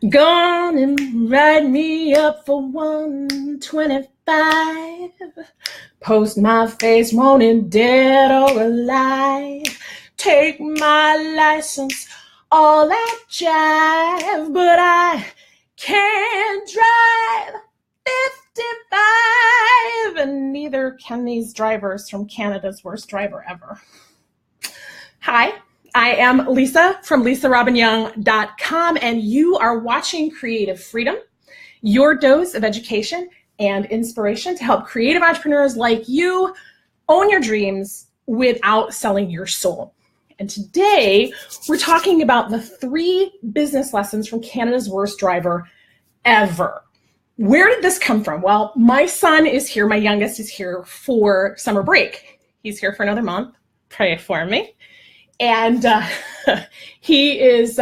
Gone and ride me up for 125. Post my face wanted dead or alive. Take my license, all that jive. But I can't drive 55. And neither can these drivers from Canada's Worst Driver Ever. Hi. I am Lisa from LisaRobbinYoung.com, and you are watching Creative Freedom, your dose of education and inspiration to help creative entrepreneurs like you own your dreams without selling your soul. And today, we're talking about the 3 business lessons from Canada's Worst Driver Ever. Where did this come from? Well, my son is here, my youngest is here for summer break. He's here for another month. Pray for me. And he is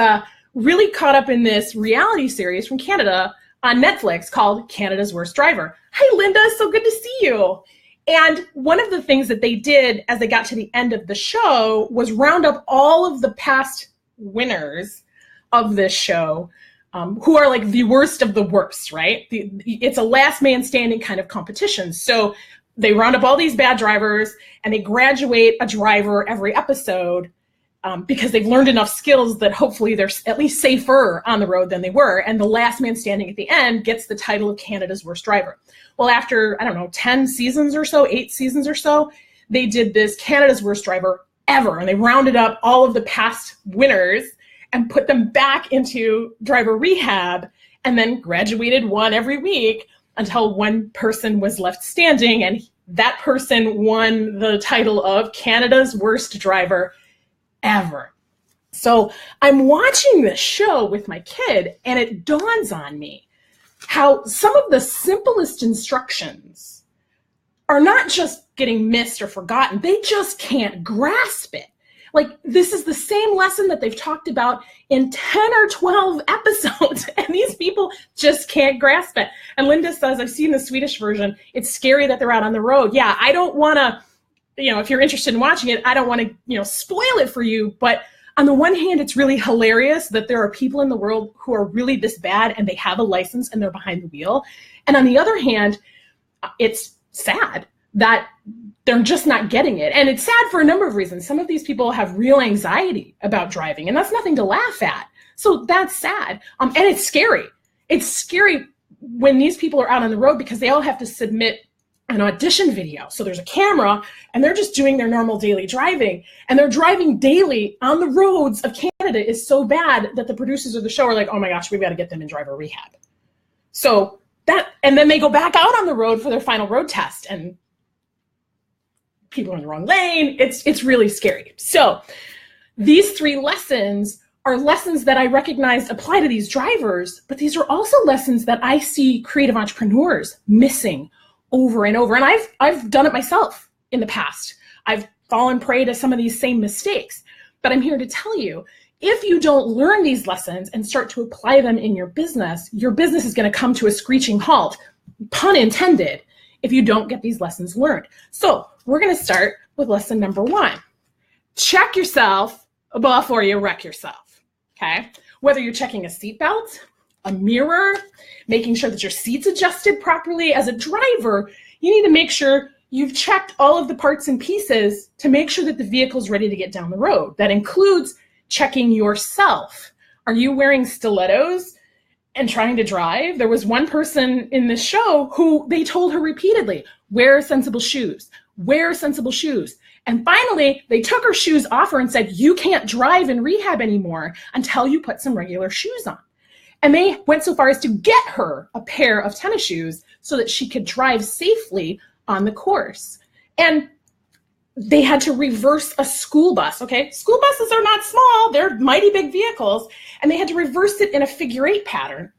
really caught up in this reality series from Canada on Netflix called Canada's Worst Driver. Hi, Linda. So good to see you. And one of the things that they did as they got to the end of the show was round up all of the past winners of this show who are like the worst of the worst, right? It's a last man standing kind of competition. So they round up all these bad drivers and they graduate a driver every episode. Because they've learned enough skills that hopefully they're at least safer on the road than they were. And the last man standing at the end gets the title of Canada's Worst Driver. Well, after, 10 seasons or so, 8 seasons or so, they did this Canada's Worst Driver Ever. And they rounded up all of the past winners and put them back into driver rehab and then graduated one every week until one person was left standing. And that person won the title of Canada's Worst Driver Ever. So I'm watching this show with my kid and it dawns on me how some of the simplest instructions are not just getting missed or forgotten, they just can't grasp it. Like, this is the same lesson that they've talked about in 10 or 12 episodes, and these people just can't grasp it. And Linda says, I've seen the Swedish version. It's scary that they're out on the road. Yeah, I don't want to, if you're interested in watching it, I don't want to, spoil it for you. But on the one hand, it's really hilarious that there are people in the world who are really this bad and they have a license and they're behind the wheel. And on the other hand, it's sad that they're just not getting it. And it's sad for a number of reasons. Some of these people have real anxiety about driving, and that's nothing to laugh at. So that's sad. And it's scary. It's scary when these people are out on the road because they all have to submit an audition video. So there's a camera and they're just doing their normal daily driving, and they're driving daily on the roads of Canada is so bad that the producers of the show are like, oh my gosh, we've got to get them in driver rehab. So and then they go back out on the road for their final road test and people are in the wrong lane. It's really scary. So these 3 lessons are lessons that I recognize apply to these drivers, but these are also lessons that I see creative entrepreneurs missing over and over. And I've done it myself in the past. I've fallen prey to some of these same mistakes. But I'm here to tell you, if you don't learn these lessons and start to apply them in your business is going to come to a screeching halt, pun intended, if you don't get these lessons learned. So we're going to start with lesson number 1. Check yourself before you wreck yourself, okay? Whether you're checking a seatbelt, a mirror, making sure that your seat's adjusted properly. As a driver, you need to make sure you've checked all of the parts and pieces to make sure that the vehicle's ready to get down the road. That includes checking yourself. Are you wearing stilettos and trying to drive? There was one person in this show who they told her repeatedly, wear sensible shoes, wear sensible shoes. And finally, they took her shoes off her and said, you can't drive in rehab anymore until you put some regular shoes on. And they went so far as to get her a pair of tennis shoes so that she could drive safely on the course. And they had to reverse a school bus, okay? School buses are not small, they're mighty big vehicles. And they had to reverse it in a figure 8 pattern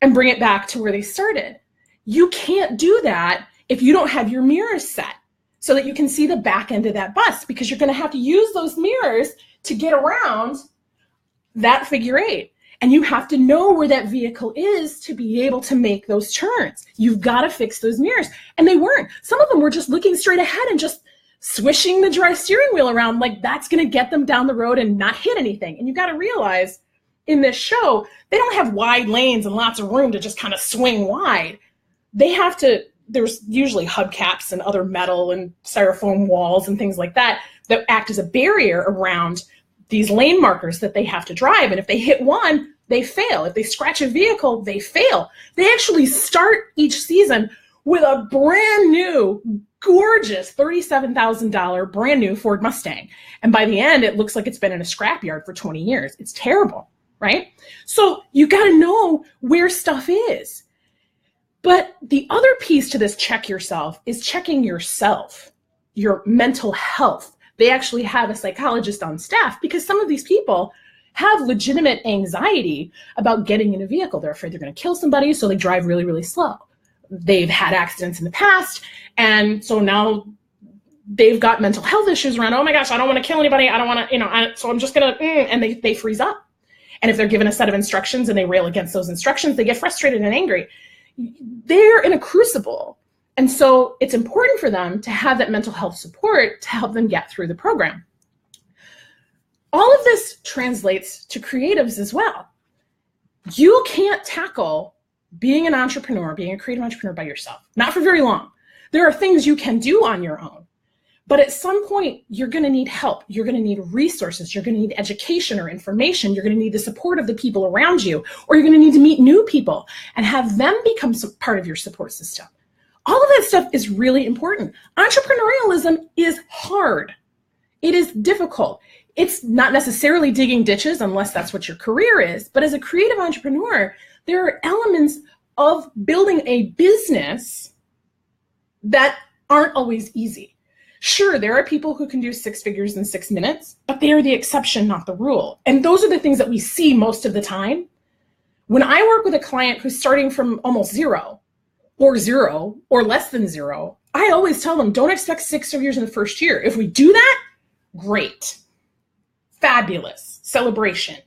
and bring it back to where they started. You can't do that if you don't have your mirrors set so that you can see the back end of that bus, because you're gonna have to use those mirrors to get around that figure 8. And you have to know where that vehicle is to be able to make those turns. You've got to fix those mirrors. And they weren't. Some of them were just looking straight ahead and just swishing the dry steering wheel around like that's going to get them down the road and not hit anything. And you got to realize in this show, they don't have wide lanes and lots of room to just kind of swing wide. They have to, there's usually hubcaps and other metal and styrofoam walls and things like that that act as a barrier around these lane markers that they have to drive. And if they hit one, they fail. If they scratch a vehicle, they fail. They actually start each season with a brand new, gorgeous $37,000 brand new Ford Mustang. And by the end, it looks like it's been in a scrapyard for 20 years. It's terrible, right? So you got to know where stuff is. But the other piece to this check yourself is checking yourself, your mental health. They actually have a psychologist on staff because some of these people have legitimate anxiety about getting in a vehicle. They're afraid they're going to kill somebody, so they drive really, really slow. They've had accidents in the past, and so now they've got mental health issues around, oh my gosh, I don't want to kill anybody. I don't want to, so I'm just going to, and they freeze up. And if they're given a set of instructions and they rail against those instructions, they get frustrated and angry. They're in a crucible. And so it's important for them to have that mental health support to help them get through the program. All of this translates to creatives as well. You can't tackle being an entrepreneur, being a creative entrepreneur by yourself, not for very long. There are things you can do on your own, but at some point you're going to need help. You're going to need resources. You're going to need education or information. You're going to need the support of the people around you, or you're going to need to meet new people and have them become part of your support system. All of that stuff is really important. Entrepreneurialism is hard. It is difficult. It's not necessarily digging ditches unless that's what your career is. But as a creative entrepreneur, there are elements of building a business that aren't always easy. Sure, there are people who can do 6 figures in 6 minutes, but they are the exception, not the rule. And those are the things that we see most of the time. When I work with a client who's starting from almost zero or less than zero, I always tell them, don't expect 6 figures in the first year. If we do that, great, fabulous, celebration.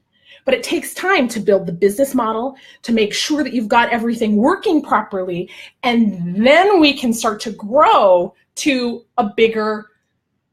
But it takes time to build the business model, to make sure that you've got everything working properly, and then we can start to grow to a bigger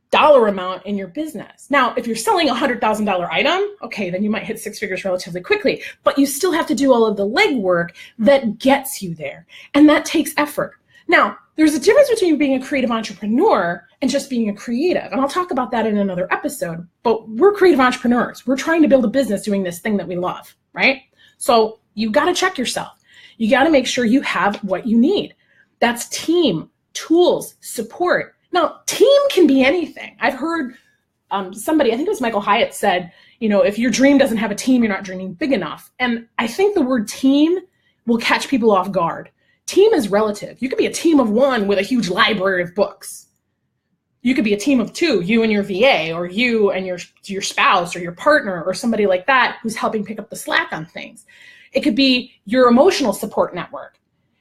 dollar amount in your business. Now, if you're selling a $100,000 item, okay, then you might hit 6 figures relatively quickly, but you still have to do all of the legwork that gets you there, and that takes effort. Now, there's a difference between being a creative entrepreneur and just being a creative, and I'll talk about that in another episode, but we're creative entrepreneurs. We're trying to build a business doing this thing that we love, right? So you got to check yourself. You got to make sure you have what you need. That's team, tools, support. Now, team can be anything. I've heard somebody, I think it was Michael Hyatt, said, if your dream doesn't have a team, you're not dreaming big enough. And I think the word team will catch people off guard. Team is relative. You could be a team of 1 with a huge library of books. You could be a team of 2, you and your VA, or you and your spouse or your partner or somebody like that who's helping pick up the slack on things. It could be your emotional support network.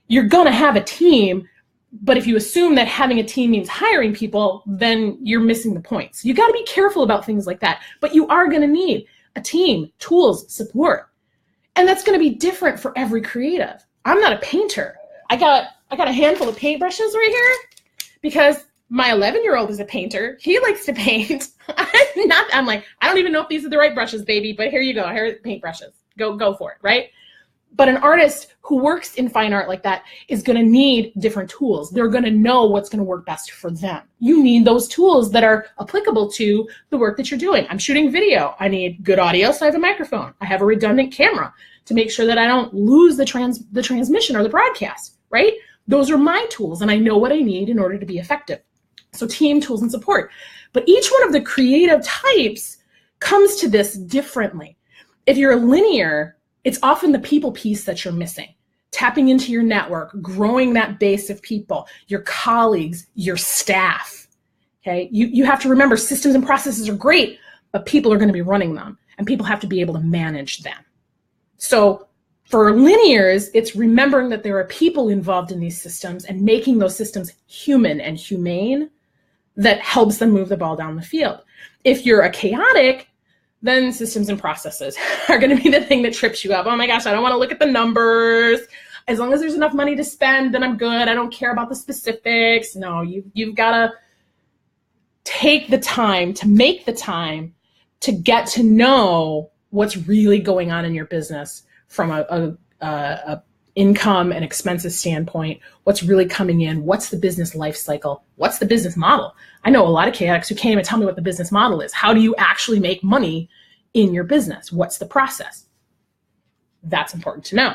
You're going to have a team, but if you assume that having a team means hiring people, then you're missing the point. So you got to be careful about things like that. But you are going to need a team, tools, support. And that's going to be different for every creative. I'm not a painter. I got a handful of paintbrushes right here because my 11-year-old is a painter. He likes to paint. I'm like, I don't even know if these are the right brushes, baby, but here you go. Here are the paintbrushes. Go for it, right? But an artist who works in fine art like that is going to need different tools. They're going to know what's going to work best for them. You need those tools that are applicable to the work that you're doing. I'm shooting video. I need good audio, so I have a microphone. I have a redundant camera to make sure that I don't lose the transmission or the broadcast, right? Those are my tools, and I know what I need in order to be effective. So team, tools, and support. But each one of the creative types comes to this differently. If you're linear, it's often the people piece that you're missing. Tapping into your network, growing that base of people, your colleagues, your staff. Okay, you have to remember systems and processes are great, but people are going to be running them, and people have to be able to manage them. So for linears, it's remembering that there are people involved in these systems and making those systems human and humane that helps them move the ball down the field. If you're a chaotic, then systems and processes are going to be the thing that trips you up. Oh my gosh, I don't want to look at the numbers. As long as there's enough money to spend, then I'm good. I don't care about the specifics. No, you've got to take the time to make the time to get to know what's really going on in your business from a income and expenses standpoint, what's really coming in, what's the business life cycle, what's the business model. I know a lot of chaotics who can't even tell me what the business model is. How do you actually make money in your business? What's the process? That's important to know.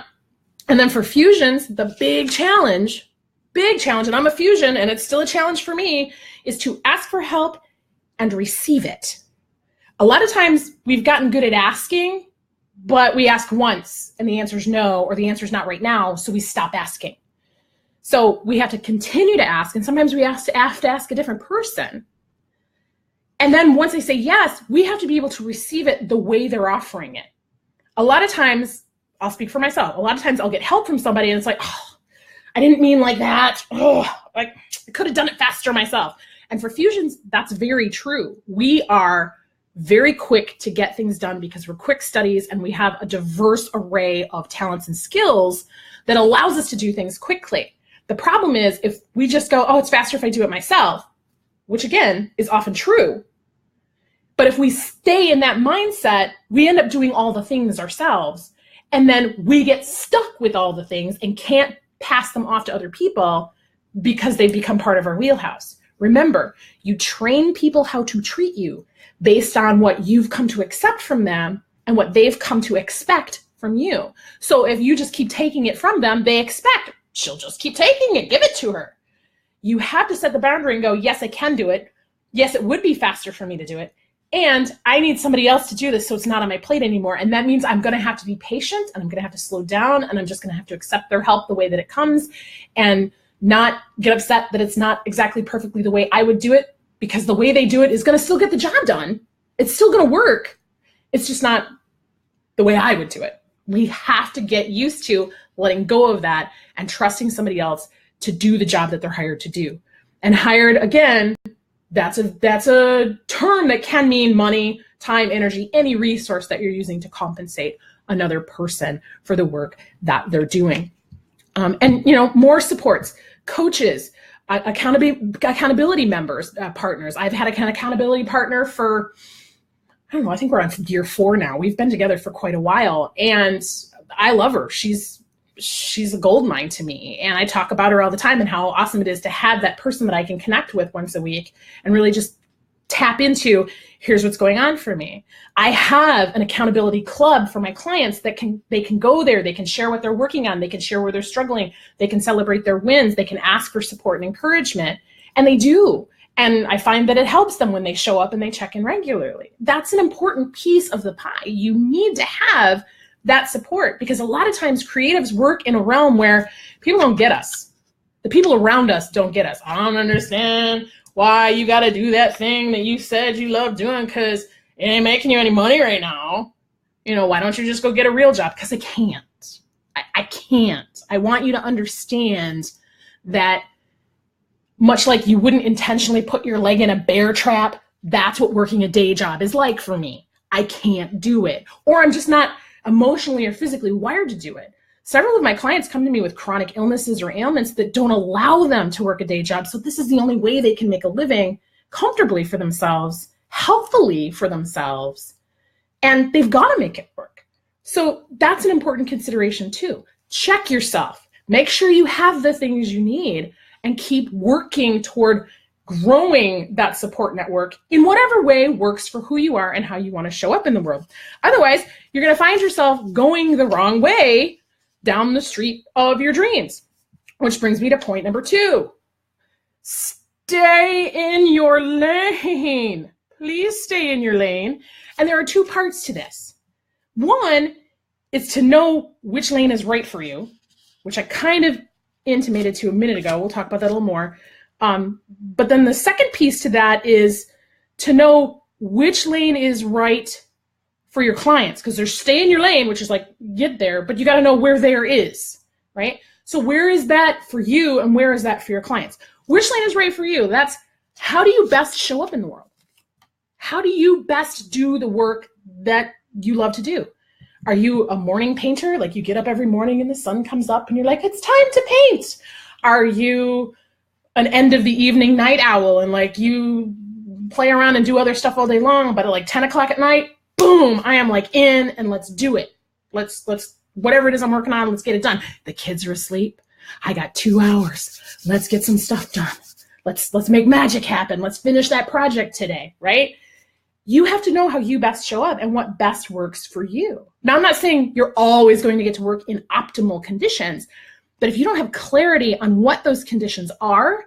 And then for fusions, the big challenge, and I'm a fusion and it's still a challenge for me, is to ask for help and receive it. A lot of times we've gotten good at asking, but we ask once and the answer is no, or the answer is not right now, so we stop asking. So we have to continue to ask, and sometimes we have to ask a different person. And then once they say yes, we have to be able to receive it the way they're offering it. A lot of times, I'll speak for myself, a lot of times I'll get help from somebody and it's like, oh, I didn't mean like that. Oh, like I could have done it faster myself. And for fusions, that's very true. We are very quick to get things done because we're quick studies and we have a diverse array of talents and skills that allows us to do things quickly. The problem is if we just go, oh, it's faster if I do it myself, which again is often true. But if we stay in that mindset, we end up doing all the things ourselves. And then we get stuck with all the things and can't pass them off to other people because they become part of our wheelhouse. Remember, you train people how to treat you based on what you've come to accept from them and what they've come to expect from you. So if you just keep taking it from them, they expect she'll just keep taking it, give it to her. You have to set the boundary and go, yes, I can do it. Yes, it would be faster for me to do it. And I need somebody else to do this so it's not on my plate anymore. And that means I'm going to have to be patient and I'm going to have to slow down and I'm just going to have to accept their help the way that it comes and not get upset that it's not exactly perfectly the way I would do it, because the way they do it is going to still get the job done. It's still going to work. It's just not the way I would do it. We have to get used to letting go of that and trusting somebody else to do the job that they're hired to do. And hired, again, that's a term that can mean money, time, energy, any resource that you're using to compensate another person for the work that they're doing. And more supports, coaches, accountability members, partners. I've had an accountability partner for, I don't know, I think we're on year 4 now. We've been together for quite a while and I love her. She's a gold mine to me. And I talk about her all the time and how awesome it is to have that person that I can connect with once a week and really just tap into, here's what's going on for me. I have an accountability club for my clients that they can go there, they can share what they're working on, they can share where they're struggling, they can celebrate their wins, they can ask for support and encouragement, and they do. And I find that it helps them when they show up and they check in regularly. That's an important piece of the pie. You need to have that support because a lot of times creatives work in a realm where people don't get us. The people around us don't get us. I don't understand why you got to do that thing that you said you love doing because it ain't making you any money right now. Why don't you just go get a real job? Because I can't. I can't. I want you to understand that much like you wouldn't intentionally put your leg in a bear trap, that's what working a day job is like for me. I can't do it. Or I'm just not emotionally or physically wired to do it. Several of my clients come to me with chronic illnesses or ailments that don't allow them to work a day job. So this is the only way they can make a living comfortably for themselves, healthily for themselves, and they've got to make it work. So that's an important consideration too. Check yourself. Make sure you have the things you need and keep working toward growing that support network in whatever way works for who you are and how you want to show up in the world. Otherwise, you're going to find yourself going the wrong way down the street of your dreams, which brings me to point number 2. Stay in your lane. Please stay in your lane. And there are 2 parts to this. One is to know which lane is right for you, which I kind of intimated to a minute ago. We'll talk about that a little more. But then the second piece to that is to know which lane is right for your clients, because there's stay in your lane, which is like get there, but you got to know where there is, right? So where is that for you and where is that for your clients? Which lane is right for you? That's how do you best show up in the world? How do you best do the work that you love to do? Are you a morning painter? Like you get up every morning and the sun comes up and you're like, it's time to paint. Are you an end of the evening night owl and like you play around and do other stuff all day long, but at like 10 o'clock at night, boom, I am like in, and let's do it. Let's whatever it is I'm working on, let's get it done. The kids are asleep. I got 2 hours. Let's get some stuff done. Let's make magic happen. Let's finish that project today, right? You have to know how you best show up and what best works for you. Now, I'm not saying you're always going to get to work in optimal conditions, but if you don't have clarity on what those conditions are,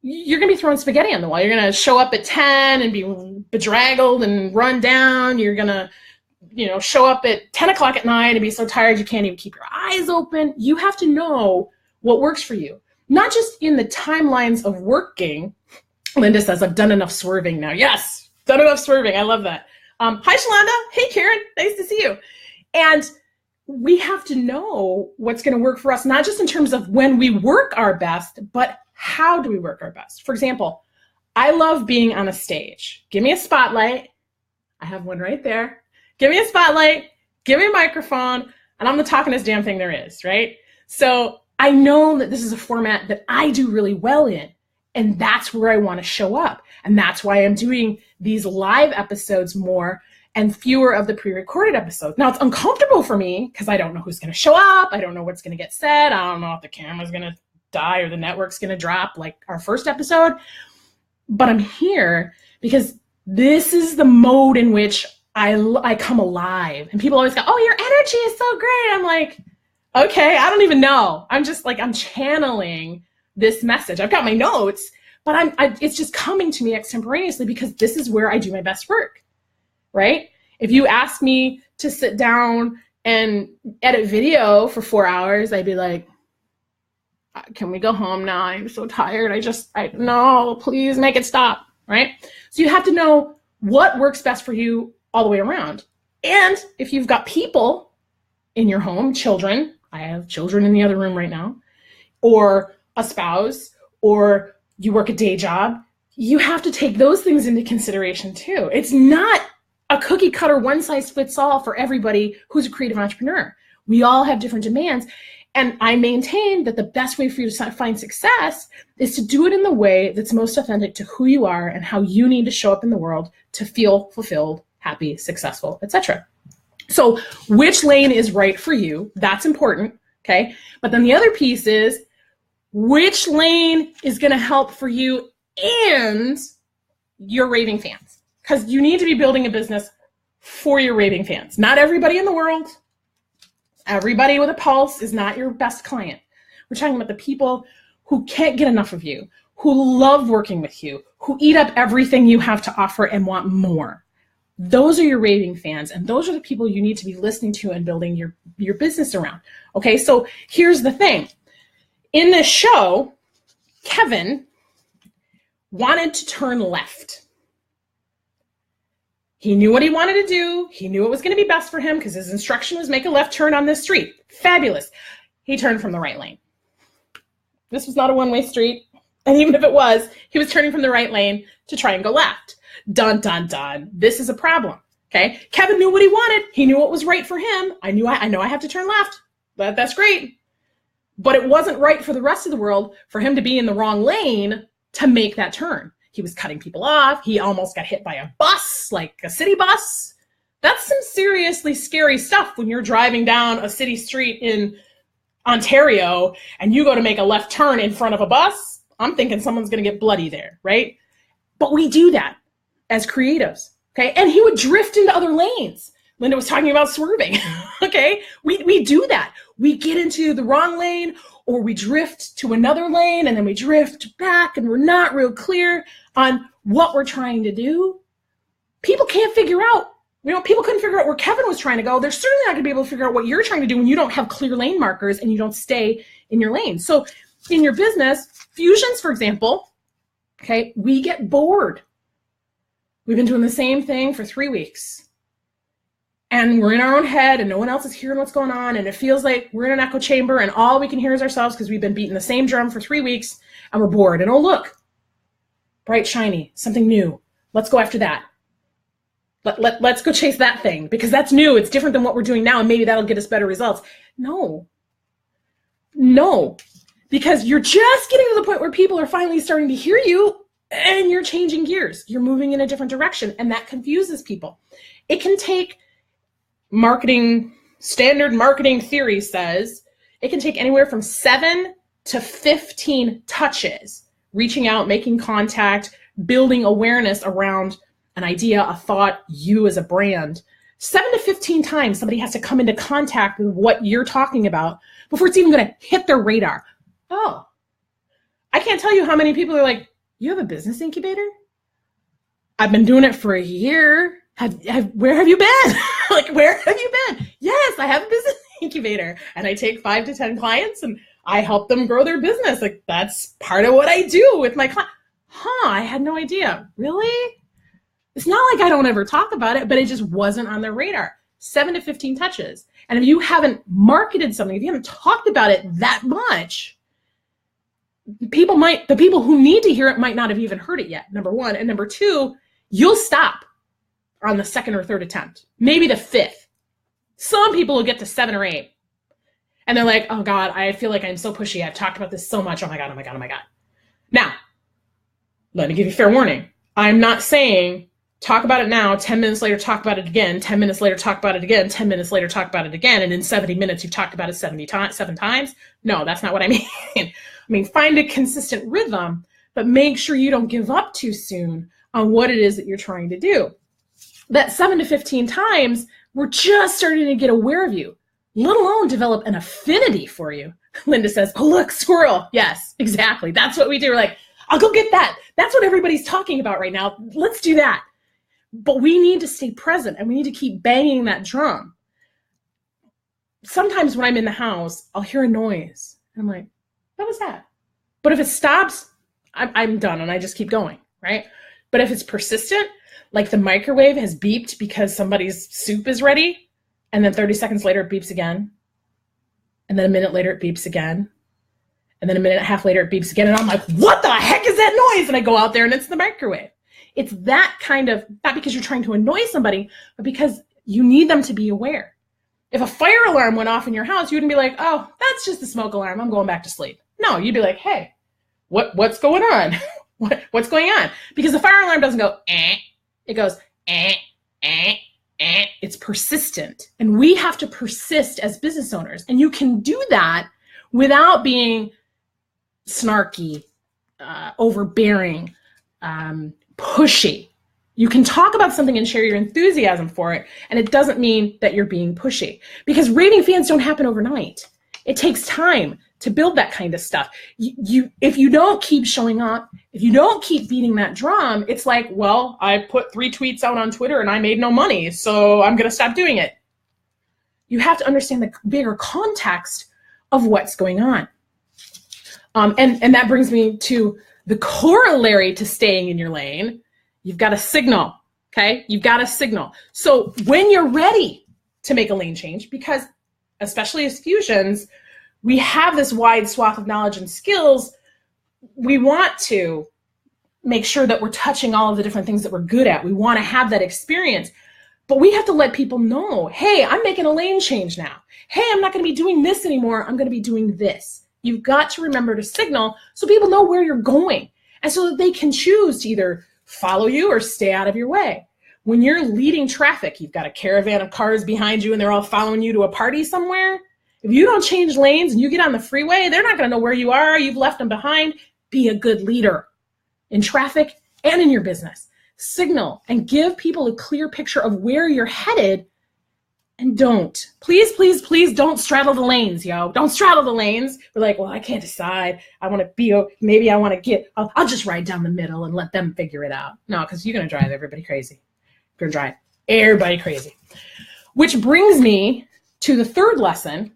you're going to be throwing spaghetti on the wall. You're going to show up at 10 and be bedraggled and run down. You're going to, show up at 10 o'clock at night and be so tired you can't even keep your eyes open. You have to know what works for you, not just in the timelines of working. Linda says, I've done enough swerving now. Yes, done enough swerving. I love that. Hi, Shalonda. Hey, Karen. Nice to see you. And we have to know what's going to work for us, not just in terms of when we work our best, but how do we work our best? For example, I love being on a stage. Give me a spotlight. I have one right there. Give me a spotlight, give me a microphone, and I'm the talkingest damn thing there is, right? So I know that this is a format that I do really well in, and that's where I want to show up. And that's why I'm doing these live episodes more and fewer of the pre-recorded episodes. Now, it's uncomfortable for me because I don't know who's going to show up. I don't know what's going to get said. I don't know if the camera's going to die or the network's going to drop like our first episode. But I'm here because this is the mode in which I come alive. And people always go, oh, your energy is so great. I'm like, okay, I don't even know. I'm just like, I'm channeling this message. I've got my notes, but it's just coming to me extemporaneously because this is where I do my best work, right? If you ask me to sit down and edit video for 4 hours, I'd be like, can we go home now? I'm so tired. No, please make it stop, right? So you have to know what works best for you all the way around. And if you've got people in your home, children, I have children in the other room right now, or a spouse, or you work a day job, you have to take those things into consideration too. It's not a cookie cutter, one size fits all for everybody who's a creative entrepreneur. We all have different demands. And I maintain that the best way for you to find success is to do it in the way that's most authentic to who you are and how you need to show up in the world to feel fulfilled, happy, successful, etc. So which lane is right for you? That's important, okay? But then the other piece is which lane is going to help for you and your raving fans. Because you need to be building a business for your raving fans. Not everybody in the world, everybody with a pulse is not your best client. We're talking about the people who can't get enough of you, who love working with you, who eat up everything you have to offer and want more. Those are your raving fans, and those are the people you need to be listening to and building your business around. Okay, so here's the thing. In this show, Kevin wanted to turn left. He knew what he wanted to do. He knew it was going to be best for him because his instruction was make a left turn on this street. Fabulous. He turned from the right lane. This was not a one-way street. And even if it was, he was turning from the right lane to try and go left. Dun, dun, dun. This is a problem, okay? Kevin knew what he wanted. He knew what was right for him. I know I have to turn left. That's great. But it wasn't right for the rest of the world for him to be in the wrong lane to make that turn. He was cutting people off. He almost got hit by a bus, like a city bus. That's some seriously scary stuff when you're driving down a city street in Ontario and you go to make a left turn in front of a bus. I'm thinking someone's going to get bloody there, right? But we do that as creatives, okay? And he would drift into other lanes. Linda was talking about swerving, okay? We do that. We get into the wrong lane or we drift to another lane and then we drift back and we're not real clear on what we're trying to do. People can't figure out, people couldn't figure out where Kevin was trying to go. They're certainly not gonna be able to figure out what you're trying to do when you don't have clear lane markers and you don't stay in your lane. So in your business, fusions, for example, okay, we get bored. We've been doing the same thing for 3 weeks. And we're in our own head and no one else is hearing what's going on. And it feels like we're in an echo chamber and all we can hear is ourselves because we've been beating the same drum for 3 weeks and we're bored. And oh, look, bright, shiny, something new. Let's go after that. Let's go chase that thing because that's new. It's different than what we're doing now and maybe that'll get us better results. No, because you're just getting to the point where people are finally starting to hear you and you're changing gears. You're moving in a different direction and that confuses people. It can take standard marketing theory says it can take anywhere from 7 to 15 touches, reaching out, making contact, building awareness around an idea, a thought, you as a brand. 7 to 15 times somebody has to come into contact with what you're talking about before it's even going to hit their radar. Oh, I can't tell you how many people are like, you have a business incubator? I've been doing it for a year. Where have you been? Like, where have you been? Yes, I have a business incubator, and I take 5 to 10 clients and I help them grow their business. Like, that's part of what I do with my clients. I had no idea. Really? It's not like I don't ever talk about it, but it just wasn't on their radar. 7 to 15 touches. And if you haven't marketed something, if you haven't talked about it that much, the people who need to hear it might not have even heard it yet, number one. And number two, you'll stop on the 2nd or 3rd attempt, maybe the 5th. Some people will get to 7 or 8. And they're like, oh God, I feel like I'm so pushy. I've talked about this so much. Oh my God, oh my God, oh my God. Now, let me give you fair warning. I'm not saying talk about it now, 10 minutes later, talk about it again, 10 minutes later, talk about it again, 10 minutes later, talk about it again, and in 70 minutes, you've talked about it 7 times. No, that's not what I mean. I mean, find a consistent rhythm, but make sure you don't give up too soon on what it is that you're trying to do. That 7 to 15 times, we're just starting to get aware of you, let alone develop an affinity for you. Linda says, oh, look, squirrel. Yes, exactly. That's what we do. We're like, I'll go get that. That's what everybody's talking about right now. Let's do that. But we need to stay present and we need to keep banging that drum. Sometimes when I'm in the house, I'll hear a noise. And I'm like, what was that? But if it stops, I'm done and I just keep going, right? But if it's persistent, like the microwave has beeped because somebody's soup is ready, and then 30 seconds later it beeps again, and then a minute later it beeps again, and then a minute and a half later it beeps again, and I'm like, what the heck is that noise? And I go out there and it's the microwave. It's that kind of, not because you're trying to annoy somebody, but because you need them to be aware. If a fire alarm went off in your house, you wouldn't be like, oh, that's just a smoke alarm, I'm going back to sleep. No, you'd be like, hey, what's going on? What's going on? Because the fire alarm doesn't go, eh. It goes, eh, eh, eh. It's persistent. And we have to persist as business owners. And you can do that without being snarky, overbearing, pushy. You can talk about something and share your enthusiasm for it, and it doesn't mean that you're being pushy. Because raving fans don't happen overnight. It takes time to build that kind of stuff. If you don't keep showing up, if you don't keep beating that drum, it's like, well, I put 3 tweets out on Twitter and I made no money, so I'm going to stop doing it. You have to understand the bigger context of what's going on. And that brings me to the corollary to staying in your lane. You've got a signal, okay? You've got a signal. So when you're ready to make a lane change, because especially as fusions, we have this wide swath of knowledge and skills, we want to make sure that we're touching all of the different things that we're good at. We want to have that experience, but we have to let people know, hey, I'm making a lane change now. Hey, I'm not going to be doing this anymore. I'm going to be doing this. You've got to remember to signal so people know where you're going and so that they can choose to either follow you or stay out of your way. When you're leading traffic, you've got a caravan of cars behind you and they're all following you to a party somewhere. If you don't change lanes and you get on the freeway, they're not going to know where you are. You've left them behind. Be a good leader in traffic and in your business. Signal and give people a clear picture of where you're headed. And please, please, please don't straddle the lanes, yo. Don't straddle the lanes. We're like, well, I can't decide. I want to be, maybe I want to get, I'll just ride down the middle and let them figure it out. No, because you're going to drive everybody crazy. You're going to drive everybody crazy. Which brings me to the 3rd lesson.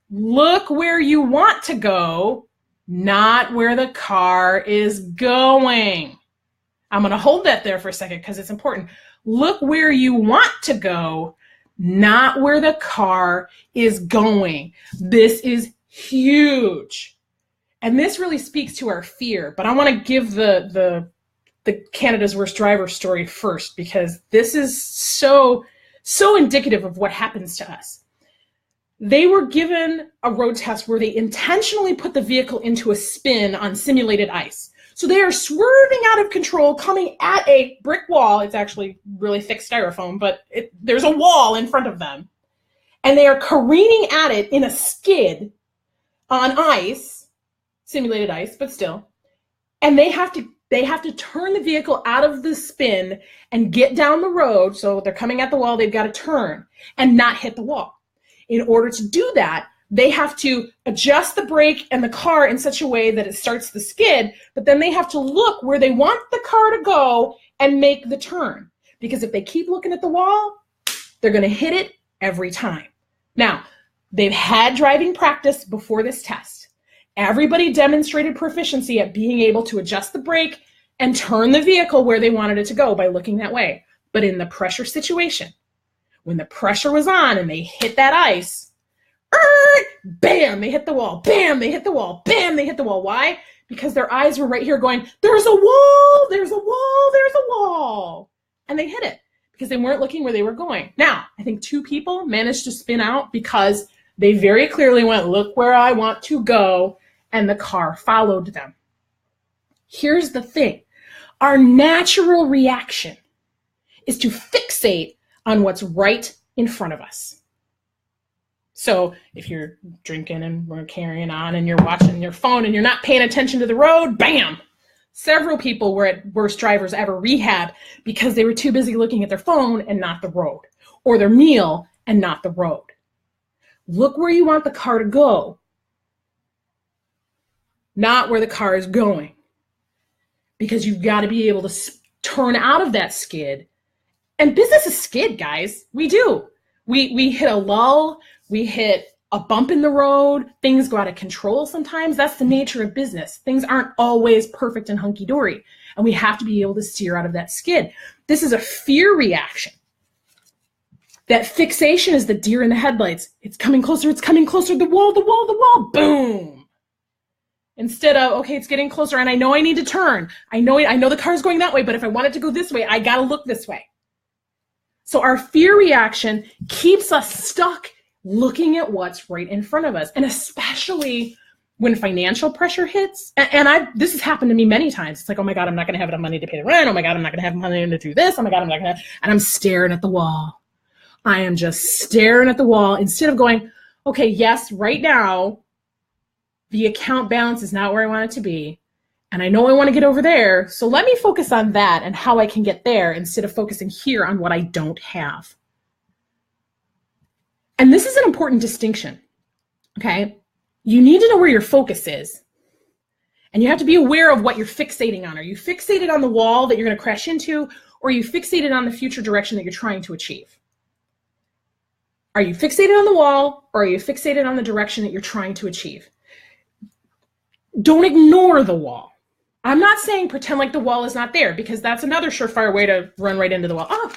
Look where you want to go, not where the car is going. I'm going to hold that there for a second because it's important. Look where you want to go, not where the car is going. This is huge. And this really speaks to our fear, but I want to give the Canada's Worst Driver story first because this is so indicative of what happens to us. They were given a road test where they intentionally put the vehicle into a spin on simulated ice. So they are swerving out of control, coming at a brick wall. It's actually really thick styrofoam, but there's a wall in front of them. And they are careening at it in a skid on ice, simulated ice, but still. And they have to turn the vehicle out of the spin and get down the road. So they're coming at the wall, they've got to turn and not hit the wall. In order to do that, they have to adjust the brake and the car in such a way that it starts the skid, but then they have to look where they want the car to go and make the turn. Because if they keep looking at the wall, they're going to hit it every time. Now, they've had driving practice before this test. Everybody demonstrated proficiency at being able to adjust the brake and turn the vehicle where they wanted it to go by looking that way. But in the pressure situation, when the pressure was on and they hit that ice, bam, they hit the wall. Bam, they hit the wall. Bam, they hit the wall. Why? Because their eyes were right here going, there's a wall, there's a wall, there's a wall. And they hit it because they weren't looking where they were going. Now, I think 2 people managed to spin out because they very clearly went, look where I want to go, and the car followed them. Here's the thing. Our natural reaction is to fixate on what's right in front of us. So if you're drinking and we're carrying on and you're watching your phone and you're not paying attention to the road, bam! Several people were at Worst Drivers Ever rehab because they were too busy looking at their phone and not the road, or their meal and not the road. Look where you want the car to go, not where the car is going. Because you've got to be able to turn out of that skid. And business is skid, guys. We do. We hit a lull. We hit a bump in the road. Things go out of control sometimes. That's the nature of business. Things aren't always perfect and hunky-dory. And we have to be able to steer out of that skid. This is a fear reaction. That fixation is the deer in the headlights. It's coming closer. It's coming closer. The wall, the wall, the wall. Boom. Instead of, okay, it's getting closer and I know I need to turn. I know the car's going that way, but if I want it to go this way, I got to look this way. So our fear reaction keeps us stuck looking at what's right in front of us. And especially when financial pressure hits, and this has happened to me many times. It's like, oh my God, I'm not going to have enough money to pay the rent. Oh my God, I'm not going to have money to do this. Oh my God, I'm not going to, and I'm staring at the wall. I am just staring at the wall instead of going, okay, yes, right now, the account balance is not where I want it to be. And I know I want to get over there. So let me focus on that and how I can get there instead of focusing here on what I don't have. And this is an important distinction, okay? You need to know where your focus is. And you have to be aware of what you're fixating on. Are you fixated on the wall that you're going to crash into, or are you fixated on the future direction that you're trying to achieve? Are you fixated on the wall, or are you fixated on the direction that you're trying to achieve? Don't ignore the wall. I'm not saying pretend like the wall is not there, because that's another surefire way to run right into the wall. Oh,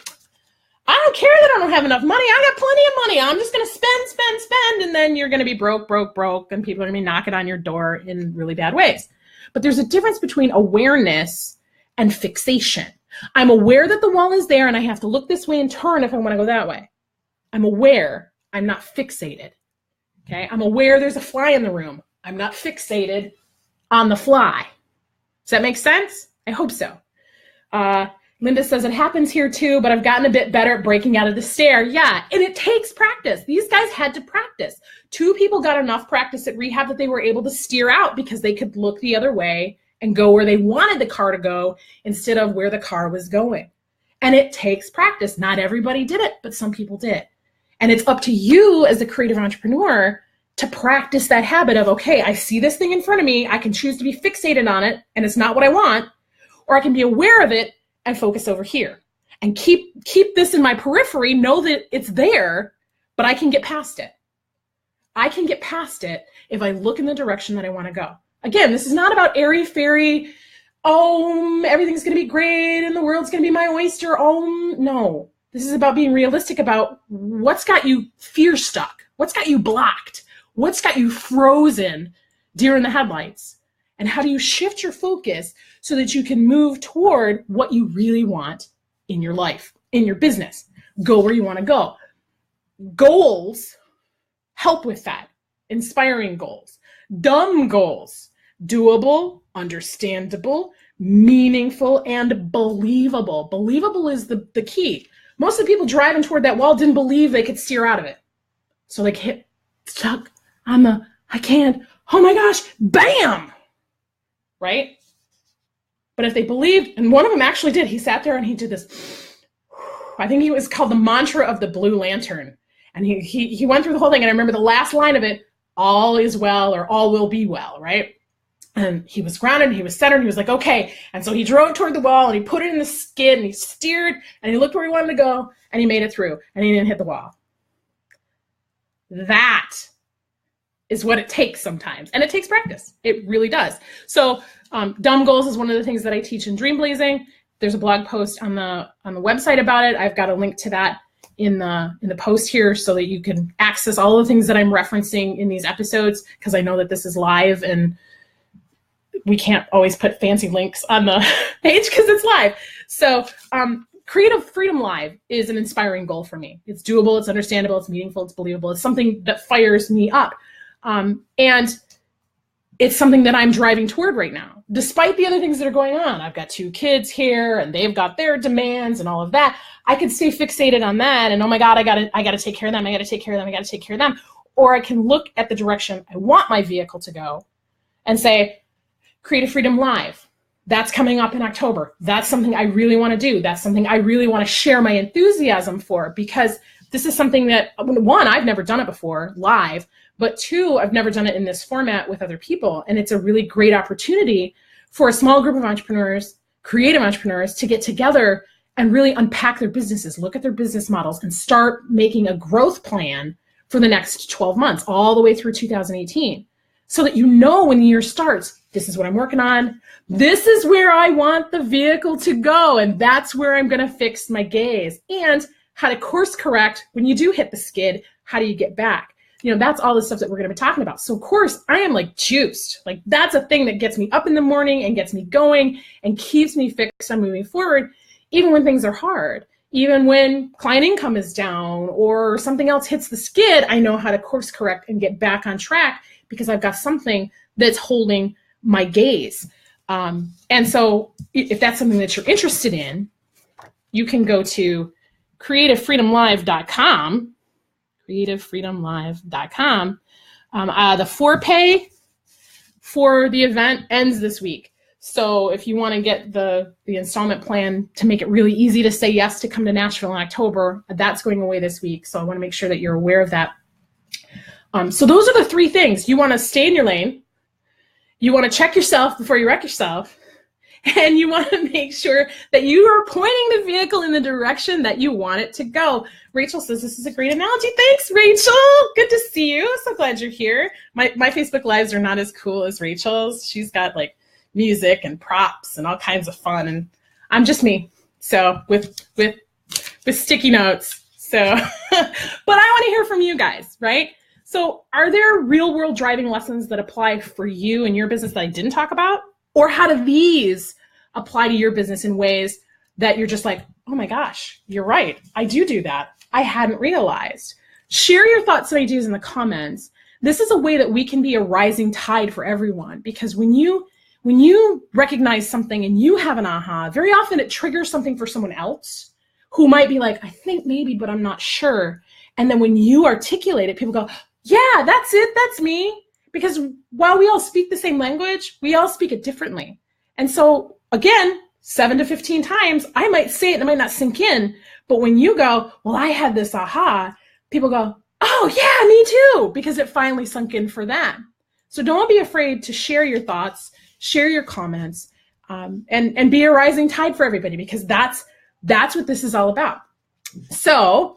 I don't care that I don't have enough money. I got plenty of money. I'm just going to spend, and then you're going to be broke, and people are going to be knocking on your door in really bad ways. But there's a difference between awareness and fixation. I'm aware that the wall is there, and I have to look this way and turn if I want to go that way. I'm aware. I'm not fixated. Okay? I'm aware there's a fly in the room. I'm not fixated on the fly. Does that make sense? I hope so. Linda says, it happens here too, but I've gotten a bit better at breaking out of the stare. Yeah, and it takes practice. These guys had to practice. 2 people got enough practice at rehab that they were able to steer out because they could look the other way and go where they wanted the car to go instead of where the car was going. And it takes practice. Not everybody did it, but some people did. And it's up to you as a creative entrepreneur to practice that habit of, okay, I see this thing in front of me. I can choose to be fixated on it, and it's not what I want, or I can be aware of it and focus over here and keep this in my periphery, know that it's there, but I can get past it. I can get past it if I look in the direction that I want to go. Again, this is not about airy-fairy, everything's going to be great and the world's going to be my oyster. No. This is about being realistic about what's got you fear stuck, what's got you blocked, what's got you frozen, deer in the headlights, and how do you shift your focus so that you can move toward what you really want in your life, in your business. Go where you want to go. Goals help with that. Inspiring goals. Dumb goals. Doable, understandable, meaningful, and believable. Believable is the key. Most of the people driving toward that wall didn't believe they could steer out of it. So they get stuck on the, I can't, oh my gosh, bam, right? But if they believed, and one of them actually did, he sat there and he did this, I think it was called the mantra of the blue lantern. And he went through the whole thing, and I remember the last line of it, all is well, or all will be well, right? And he was grounded, he was centered, and he was like, okay. And so he drove toward the wall, and he put it in the skid, and he steered, and he looked where he wanted to go, and he made it through, and he didn't hit the wall. That is what it takes sometimes, and it takes practice. It really does. So dumb goals is one of the things that I teach in Dream Blazing. There's a blog post on the website about it. I've got a link to that in the post here so that you can access all the things that I'm referencing in these episodes, because I know that this is live and we can't always put fancy links on the page because it's live. So Creative Freedom Live is an inspiring goal for me. It's doable, it's understandable, it's meaningful, it's believable. It's something that fires me up. And it's something that I'm driving toward right now, despite the other things that are going on. I've got 2 kids here and they've got their demands and all of that. I could stay fixated on that and, oh my God, I gotta take care of them. I gotta take care of them. I gotta take care of them. Or I can look at the direction I want my vehicle to go and say, Creative Freedom Live, that's coming up in October. That's something I really want to do. That's something I really want to share my enthusiasm for, because this is something that, 1, I've never done it before live, but 2, I've never done it in this format with other people. And it's a really great opportunity for a small group of entrepreneurs, creative entrepreneurs, to get together and really unpack their businesses, look at their business models, and start making a growth plan for the next 12 months, all the way through 2018. So that you know when the year starts, this is what I'm working on. This is where I want the vehicle to go. And that's where I'm going to fix my gaze. And how to course correct when you do hit the skid. How do you get back? You know, that's all the stuff that we're going to be talking about. So of course, I am like juiced. Like that's a thing that gets me up in the morning and gets me going and keeps me fixed on moving forward, even when things are hard. Even when client income is down or something else hits the skid, I know how to course correct and get back on track because I've got something that's holding my gaze. And so if that's something that you're interested in, you can go to creativefreedomlive.com, creativefreedomlive.com. The forepay for the event ends this week. So if you want to get the installment plan to make it really easy to say yes to come to Nashville in October, that's going away this week. So I want to make sure that you're aware of that. So those are the 3 things. You want to stay in your lane. You want to check yourself before you wreck yourself. And you want to make sure that you are pointing the vehicle in the direction that you want it to go. Rachel says this is a great analogy. Thanks, Rachel. Good to see you. So glad you're here. My Facebook Lives are not as cool as Rachel's. She's got like music and props and all kinds of fun. And I'm just me. So with sticky notes. So, but I want to hear from you guys, right? So are there real world driving lessons that apply for you and your business that I didn't talk about? Or how do these apply to your business in ways that you're just like, oh my gosh, you're right. I do that. I hadn't realized. Share your thoughts and ideas in the comments. This is a way that we can be a rising tide for everyone, because when you recognize something and you have an aha, very often it triggers something for someone else who might be like, I think maybe, but I'm not sure. And then when you articulate it, people go, yeah, that's it. That's me. Because while we all speak the same language, we all speak it differently. And so again, 7 to 15 times, I might say it and it might not sink in. But when you go, well, I had this aha, people go, oh yeah, me too, because it finally sunk in for them. So don't be afraid to share your thoughts, share your comments, and be a rising tide for everybody, because that's what this is all about. So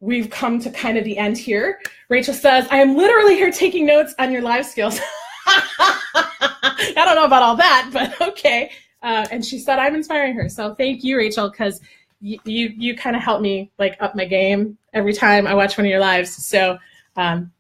we've come to kind of the end here. Rachel says, I am literally here taking notes on your live skills. I don't know about all that, but okay. And she said, I'm inspiring her. So thank you, Rachel, because you kind of help me like up my game every time I watch one of your lives. So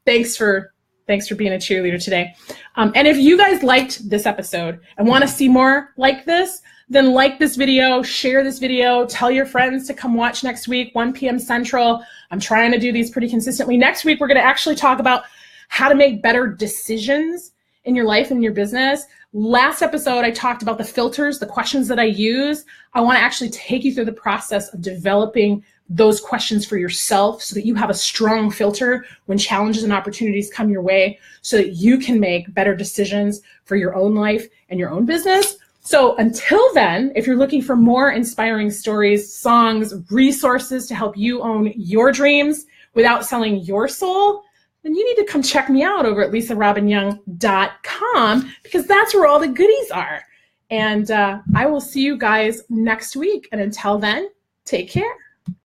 thanks for being a cheerleader today. And if you guys liked this episode and want to see more like this, then like this video, share this video, tell your friends to come watch next week, 1 p.m. Central. I'm trying to do these pretty consistently. Next week, we're going to actually talk about how to make better decisions in your life and your business Last episode, I talked about the filters, the questions that I use. I want to actually take you through the process of developing those questions for yourself so that you have a strong filter when challenges and opportunities come your way so that you can make better decisions for your own life and your own business. So until then, if you're looking for more inspiring stories, songs, resources to help you own your dreams without selling your soul, then you need to come check me out over at lisarobinyoung.com, because that's where all the goodies are. And I will see you guys next week. And until then, take care.